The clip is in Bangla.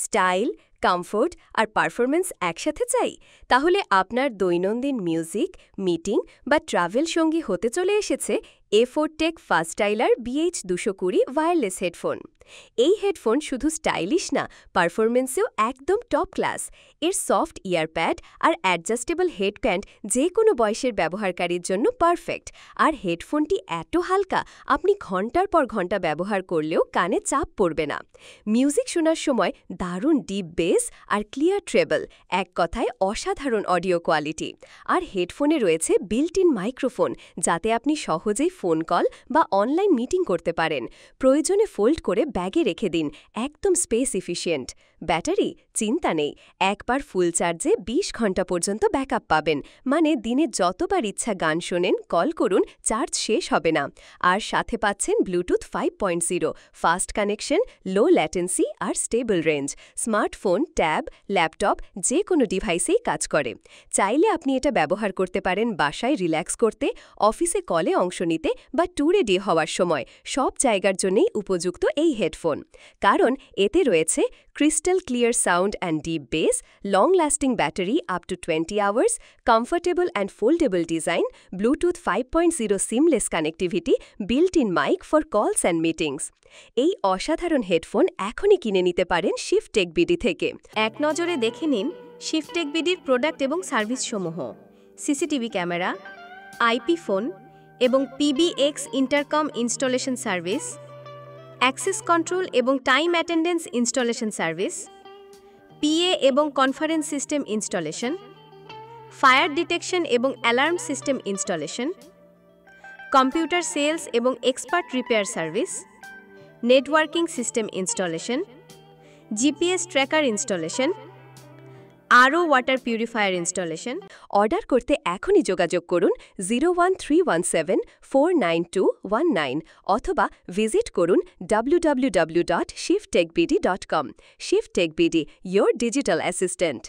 স্টাইল, কমফোর্ট আর পারফরমেন্স একসাথে চাই? তাহলে আপনার দৈনন্দিন মিউজিক, মিটিং বা ট্রাভেল সঙ্গী হতে চলে এসেছে A4 টেক ফাস্টাইলার BH220 ওয়্যারলেস হেডফোন। এই হেডফোন শুধু স্টাইলিশ না, পারফরমেন্সেও একদম টপ ক্লাস। এর সফট ইয়ারপ্যাড আর অ্যাডজাস্টেবল হেডব্যান্ড যে কোনো বয়সের ব্যবহারকারীর জন্য পারফেক্ট। আর হেডফোনটি এত হালকা, আপনি ঘন্টার পর ঘন্টা ব্যবহার করলেও কানে চাপ পড়বে না। মিউজিক শোনার সময় দারুণ ডিপ বেস আর ক্লিয়ার ট্রেবল, এক কথায় অসাধারণ অডিও কোয়ালিটি। আর হেডফোনে রয়েছে বিল্ট ইন মাইক্রোফোন, যাতে আপনি সহজেই ফোন কল বা অনলাইন মিটিং করতে পারেন। প্রয়োজনে ফোল্ড করে ব্যাগে রেখে দিন, একদম স্পেস এফিশিয়েন্ট। ব্যাটারি চিন্তা নেই, একবার ফুল চার্জে ২০ ঘন্টা পর্যন্ত ব্যাকআপ পাবেন, মানে দিনে যতবার ইচ্ছা গান শোনেন, কল করুন, চার্জ শেষ হবে না। আর সাথে পাচ্ছেন Bluetooth 5.0, fast connection, low latency আর stable range. Smartphone, tab, laptop যে কোনো ডিভাইসেই কাজ করে। চাইলে আপনি এটা ব্যবহার করতে পারেন বাসায় রিল্যাক্স করতে, অফিসে কলে অংশ নিতে বা ট্যুরে ডে হওয়ার সময়। সব জায়গার জন্যই উপযুক্ত এই হেডফোন, কারণ এতে রয়েছে crystal clear sound and deep bass, long lasting battery up to 20 hours, comfortable and foldable design, Bluetooth 5.0 seamless connectivity, built in mic for calls and meetings. এই অসাধারণ হেডফোন এখনই কিনে নিতে পারেন শিফট টেক বিডি থেকে। এক নজরে দেখে নিন শিফট টেক বিডির প্রোডাক্ট এবং সার্ভিসসমূহ: সিসিটিভি ক্যামেরা, আইপি ফোন এবং PBX intercom installation service, access control এবং time attendance installation service, PA এবং conference system installation, fire detection এবং alarm system installation, computer sales এবং expert repair service, networking system installation, GPS tracker installation, RO water purifier installation. Order করতে এখনই যোগাযোগ করুন 01317492119 অথবা ভিজিট করুন www.shifttechbd.com। Shift tech BD, your digital assistant।